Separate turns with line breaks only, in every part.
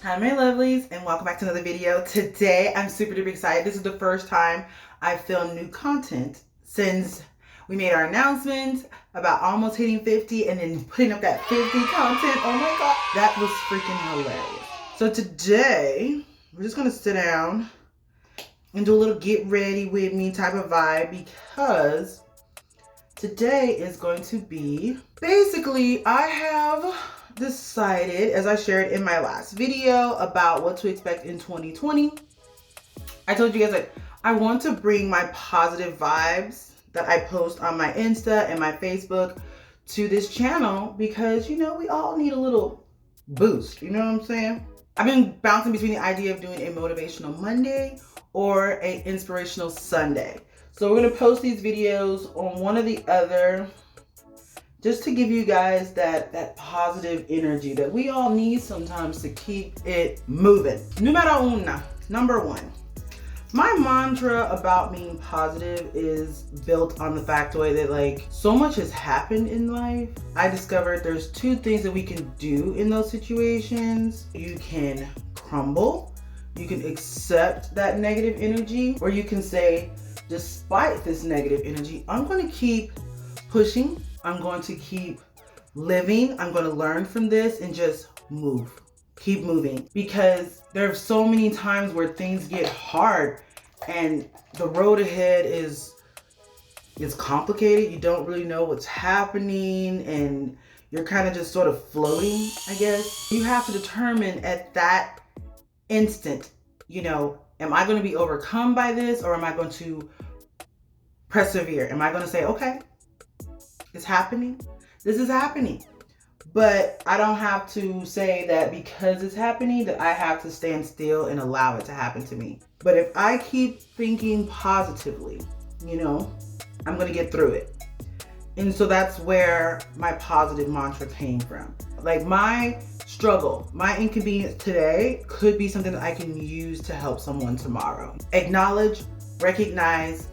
Hi my lovelies, and welcome back to another video. Today I'm super duper excited. This is the first time I filmed new content since we made our announcement about almost hitting 50 and then putting up that 50 content. Oh my god, that was freaking hilarious. So today we're just gonna sit down and do a little get ready with me type of vibe, because today is going to be basically, I have decided, as I shared in my last video, about what to expect in 2020. I told you guys, like, I want to bring my positive vibes that I post on my Insta and my Facebook to this channel, because, you know, we all need a little boost, you know what I'm saying? I've been bouncing between the idea of doing a motivational Monday or a inspirational Sunday. So we're gonna post these videos on one or the other, just to give you guys that positive energy that we all need sometimes to keep it moving. Numero uno, number one. My mantra about being positive is built on the factoid that, like, so much has happened in life. I discovered there's two things that we can do in those situations. You can crumble, you can accept that negative energy, or you can say, despite this negative energy, I'm going to keep pushing, I'm going to keep living, I'm going to learn from this and just move. Keep moving, because there are so many times where things get hard and the road ahead is complicated. You don't really know what's happening and you're kind of just sort of floating, I guess. You have to determine at that instant, you know, am I going to be overcome by this, or am I going to persevere? Am I going to say, okay, it's happening, this is happening, but I don't have to say that because it's happening that I have to stand still and allow it to happen to me. But if I keep thinking positively, you know, I'm going to get through it. And so that's where my positive mantra came from. Like, my struggle, my inconvenience today could be something that I can use to help someone tomorrow. Acknowledge, recognize,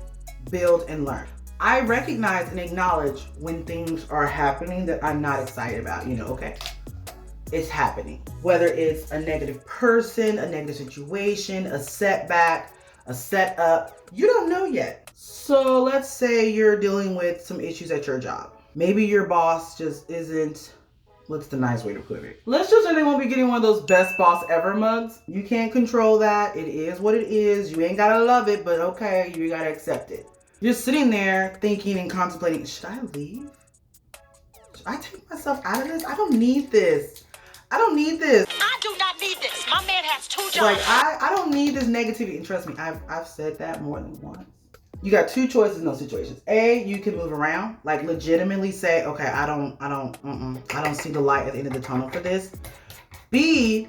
build, and learn. I recognize and acknowledge when things are happening that I'm not excited about. You know, okay, it's happening. Whether it's a negative person, a negative situation, a setback, a setup, you don't know yet. So let's say you're dealing with some issues at your job. Maybe your boss just isn't, what's the nice way to put it? Let's just say they won't be getting one of those best boss ever mugs. You can't control that. It is what it is. You ain't gotta love it, but okay, you gotta accept it. You're sitting there thinking and contemplating, should I leave? Should I take myself out of this? I don't need this. I don't need this.
I do not need this. My man has two jobs.
Like, I don't need this negativity. And trust me, I've said that more than once. You got two choices in those situations. A, you can move around, like legitimately say, okay, I don't see the light at the end of the tunnel for this. B,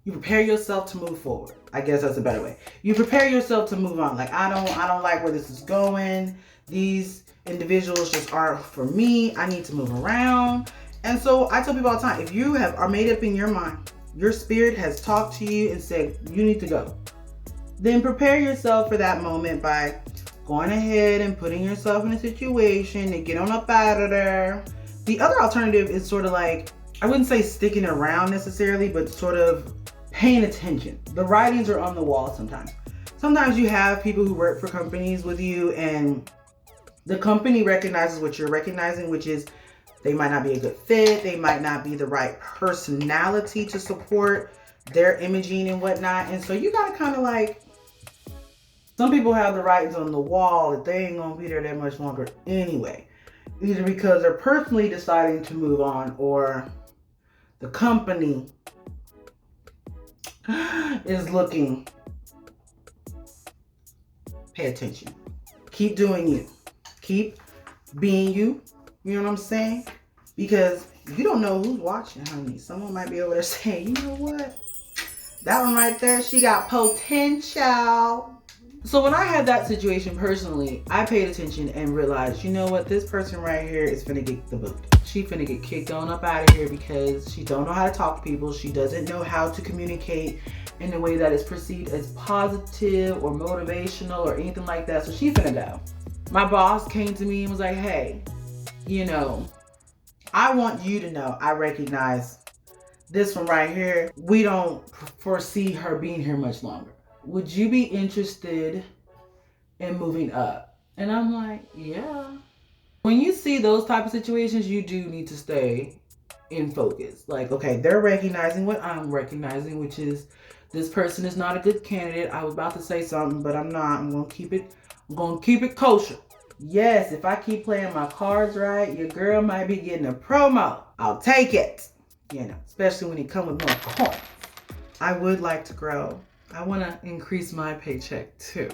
you prepare yourself to move forward. I guess that's a better way. You prepare yourself to move on. Like, I don't like where this is going. These individuals just aren't for me. I need to move around. And so I tell people all the time, if you are made up in your mind, your spirit has talked to you and said, you need to go, then prepare yourself for that moment by going ahead and putting yourself in a situation to get on up out of there. The other alternative is sort of like, I wouldn't say sticking around necessarily, but sort of paying attention. The writings are on the wall sometimes. Sometimes you have people who work for companies with you and the company recognizes what you're recognizing, which is they might not be a good fit. They might not be the right personality to support their imaging and whatnot. And so you gotta kind of like, some people have the writings on the wall that they ain't gonna be there that much longer anyway. Either because they're personally deciding to move on, or the company is looking. Pay attention. Keep doing you. Keep being you. You know what I'm saying? Because you don't know who's watching, honey. Someone might be over there saying, you know what? That one right there, she got potential. So when I had that situation personally, I paid attention and realized, you know what? This person right here is finna get the boot. She finna get kicked on up out of here because she don't know how to talk to people. She doesn't know how to communicate in a way that is perceived as positive or motivational or anything like that. So she's finna go. My boss came to me and was like, hey, you know, I want you to know I recognize this one right here, we don't foresee her being here much longer. Would you be interested in moving up? And I'm like, yeah. When you see those type of situations, you do need to stay in focus. Like, okay, they're recognizing what I'm recognizing, which is this person is not a good candidate. I was about to say something, but I'm not. I'm gonna keep it kosher. Yes, if I keep playing my cards right, your girl might be getting a promo. I'll take it. You know, especially when it comes with more coins. I would like to grow. I want to increase my paycheck too.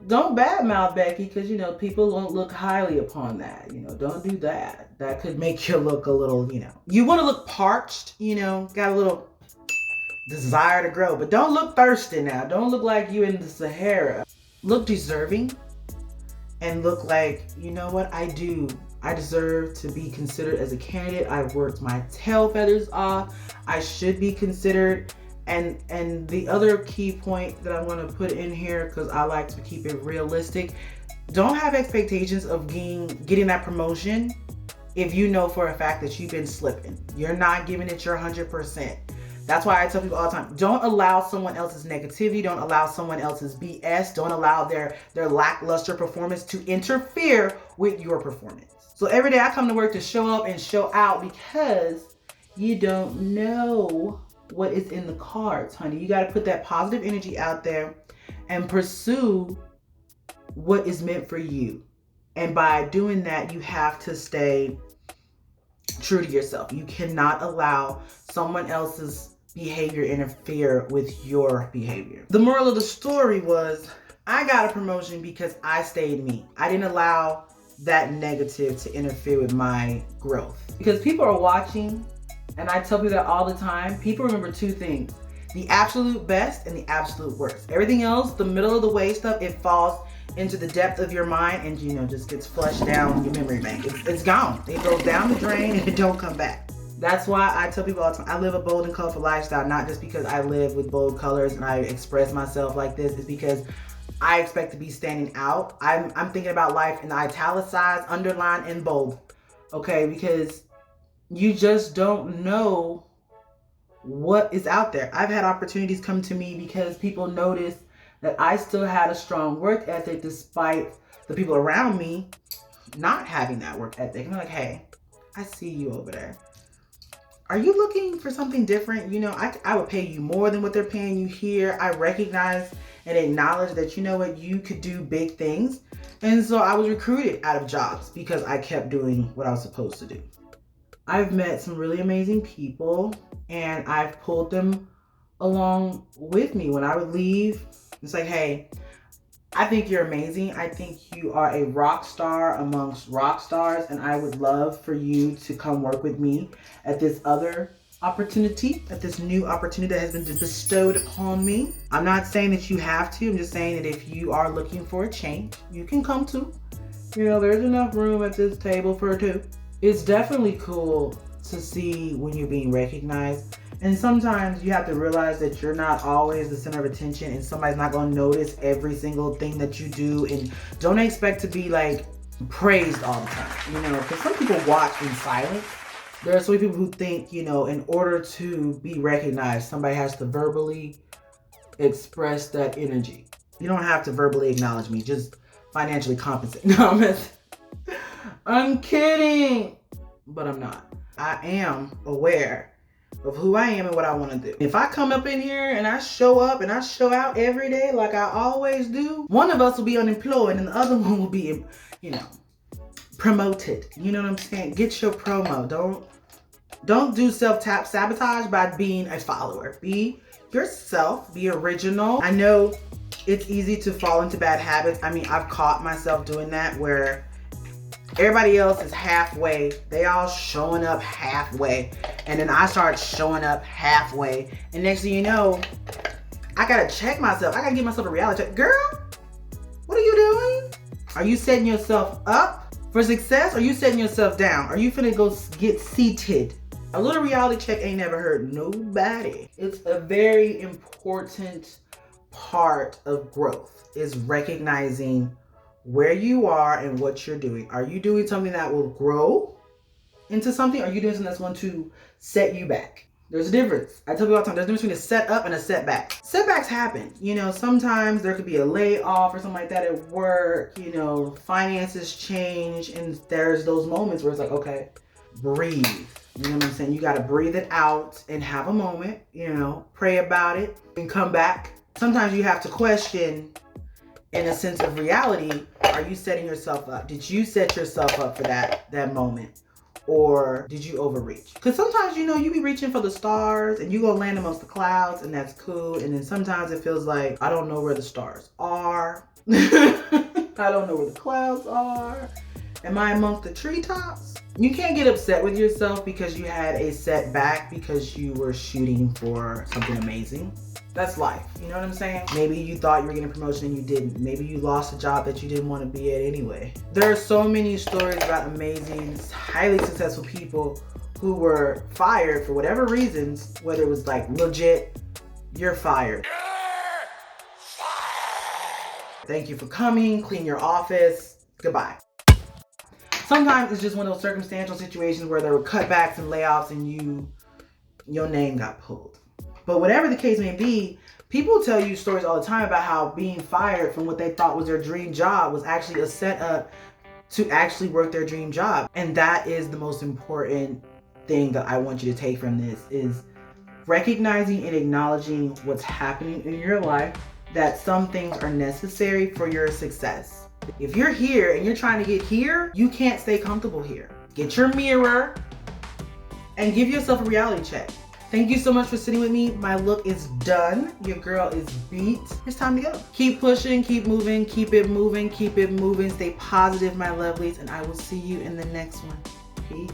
Don't badmouth Becky, because, you know, people won't look highly upon that. You know, don't do that. That could make you look a little, you know. You want to look parched, you know, got a little desire to grow, but don't look thirsty now. Don't look like you in the Sahara. Look deserving and look like, you know what, I deserve to be considered as a candidate. I've worked my tail feathers off. I should be considered. And the other key point that I want to put in here, because I like to keep it realistic, don't have expectations of getting that promotion if you know for a fact that you've been slipping. You're not giving it your 100%. That's why I tell people all the time, don't allow someone else's negativity, don't allow someone else's BS, don't allow their lackluster performance to interfere with your performance. So every day I come to work to show up and show out, because you don't know what is in the cards, honey. You got to put that positive energy out there and pursue what is meant for you. And by doing that, you have to stay true to yourself. You cannot allow someone else's behavior interfere with your behavior. The moral of the story was, I got a promotion because I stayed me. I didn't allow that negative to interfere with my growth. Because people are watching, and I tell people that all the time. People remember two things: the absolute best and the absolute worst. Everything else, the middle of the way stuff, it falls into the depth of your mind and, you know, just gets flushed down your memory bank. It's gone. It goes down the drain and it don't come back. That's why I tell people all the time, I live a bold and colorful lifestyle, not just because I live with bold colors and I express myself like this. It's because I expect to be standing out. I'm thinking about life in italicized, underlined, and bold. Okay, because you just don't know what is out there. I've had opportunities come to me because people noticed that I still had a strong work ethic despite the people around me not having that work ethic. And they're like, hey, I see you over there. Are you looking for something different? You know, I would pay you more than what they're paying you here. I recognize and acknowledge that, you know what, you could do big things. And so I was recruited out of jobs because I kept doing what I was supposed to do. I've met some really amazing people and I've pulled them along with me. When I would leave, it's like, hey, I think you're amazing. I think you are a rock star amongst rock stars, and I would love for you to come work with me at this other opportunity, at this new opportunity that has been bestowed upon me. I'm not saying that you have to. I'm just saying that if you are looking for a change, you can come too. You know, there's enough room at this table for two. It's definitely cool to see when you're being recognized. And sometimes you have to realize that you're not always the center of attention and somebody's not going to notice every single thing that you do. And don't expect to be like praised all the time, you know, because some people watch in silence. There are so many people who think, you know, in order to be recognized, somebody has to verbally express that energy. You don't have to verbally acknowledge me, just financially compensate. No, I'm kidding, but I'm not. I am aware of who I am and what I want to do. If I come up in here and I show up and I show out every day like I always do, one of us will be unemployed and the other one will be, you know, promoted. You know what I'm saying? Get your promo. Don't do self-sabotage by being a follower. Be yourself. Be original. I know it's easy to fall into bad habits. I mean, I've caught myself doing that where everybody else is halfway. They all showing up halfway. And then I start showing up halfway. And next thing you know, I gotta check myself. I gotta give myself a reality check. Girl, what are you doing? Are you setting yourself up for success? Or are you setting yourself down? Are you finna go get seated? A little reality check ain't never hurt nobody. It's a very important part of growth, is recognizing where you are and what you're doing. Are you doing something that will grow into something? Or are you doing something that's going to set you back? There's a difference. I tell people all the time, there's a difference between a setup and a setback. Setbacks happen. You know, sometimes there could be a layoff or something like that at work. You know, finances change, and there's those moments where it's like, okay, breathe. You know what I'm saying? You got to breathe it out and have a moment, you know, pray about it and come back. Sometimes you have to question, in a sense of reality, are you setting yourself up? Did you set yourself up for that moment? Or did you overreach? Because sometimes, you know, you be reaching for the stars and you go land amongst the clouds, and that's cool. And then sometimes it feels like, I don't know where the stars are. I don't know where the clouds are. Am I amongst the treetops? You can't get upset with yourself because you had a setback because you were shooting for something amazing. That's life. You know what I'm saying? Maybe you thought you were getting a promotion and you didn't. Maybe you lost a job that you didn't want to be at anyway. There are so many stories about amazing, highly successful people who were fired for whatever reasons, whether it was like legit, you're fired. Thank you for coming. Clean your office. Goodbye. Sometimes it's just one of those circumstantial situations where there were cutbacks and layoffs and your name got pulled. But whatever the case may be, people tell you stories all the time about how being fired from what they thought was their dream job was actually a setup to actually work their dream job. And that is the most important thing that I want you to take from this, is recognizing and acknowledging what's happening in your life, that some things are necessary for your success. If you're here and you're trying to get here, you can't stay comfortable here. Get your mirror and give yourself a reality check. Thank you so much for sitting with me. My look is done. Your girl is beat. It's time to go. Keep pushing, keep moving, keep it moving, keep it moving. Stay positive, my lovelies, and I will see you in the next one. Peace.